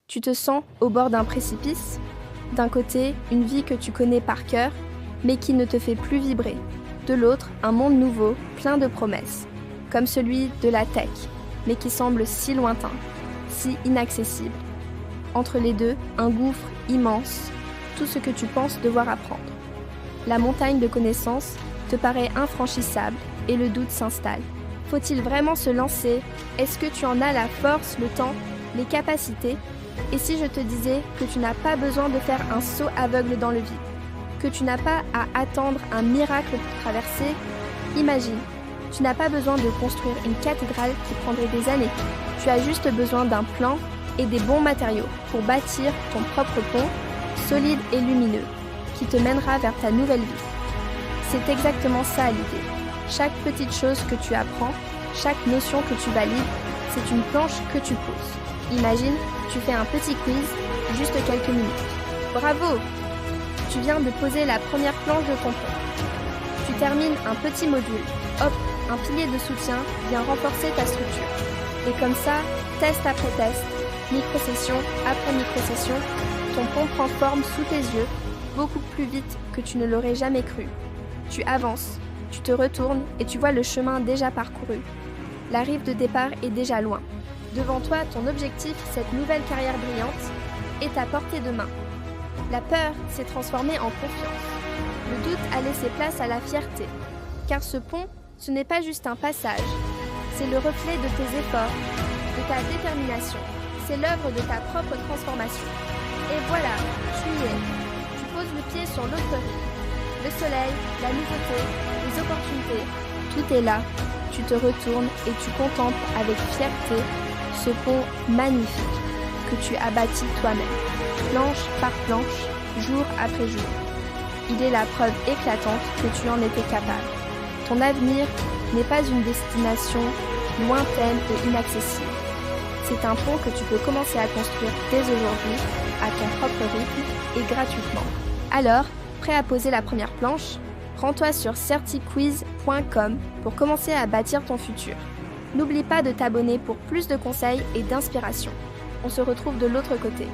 Tu te sens au bord d'un précipice. D'un côté, une vie que tu connais par cœur, mais qui ne te fait plus vibrer. De l'autre, un monde nouveau, plein de promesses, comme celui de la tech, mais qui semble si lointain, si inaccessible. Entre les deux, un gouffre immense, tout ce que tu penses devoir apprendre. La montagne de connaissances te paraît infranchissable et le doute s'installe. Faut-il vraiment se lancer? Est-ce que tu en as la force, le temps, les capacités? Et si je te disais que tu n'as pas besoin de faire un saut aveugle dans le vide, que tu n'as pas à attendre un miracle pour traverser? Imagine, tu n'as pas besoin de construire une cathédrale qui prendrait des années. Tu as juste besoin d'un plan et des bons matériaux pour bâtir ton propre pont, solide et lumineux, qui te mènera vers ta nouvelle vie. C'est exactement ça l'idée. Chaque petite chose que tu apprends, chaque notion que tu valides, c'est une planche que tu poses. Imagine, tu fais un petit quiz, juste quelques minutes. Bravo! Tu viens de poser la première planche de ton pont. Tu termines un petit module. Hop, un pilier de soutien vient renforcer ta structure. Et comme ça, test après test, micro-session après micro-session, ton pont prend forme sous tes yeux, beaucoup plus vite que tu ne l'aurais jamais cru. Tu avances, tu te retournes et tu vois le chemin déjà parcouru. La rive de départ est déjà loin. Devant toi, ton objectif, cette nouvelle carrière brillante, est à portée de main. La peur s'est transformée en confiance. Le doute a laissé place à la fierté. Car ce pont, ce n'est pas juste un passage. C'est le reflet de tes efforts, de ta détermination. C'est l'œuvre de ta propre transformation. Et voilà, tu y es. Tu poses le pied sur l'autre rive. Le soleil, la nouveauté, les opportunités, tout est là. Tu te retournes et tu contemples avec fierté ce pont magnifique que tu as bâti toi-même, planche par planche, jour après jour. Il est la preuve éclatante que tu en étais capable. Ton avenir n'est pas une destination lointaine et inaccessible. C'est un pont que tu peux commencer à construire dès aujourd'hui, à ton propre rythme et gratuitement. Alors, prêt à poser la première planche? Rends-toi sur certiquiz.com pour commencer à bâtir ton futur. N'oublie pas de t'abonner pour plus de conseils et d'inspiration. On se retrouve de l'autre côté.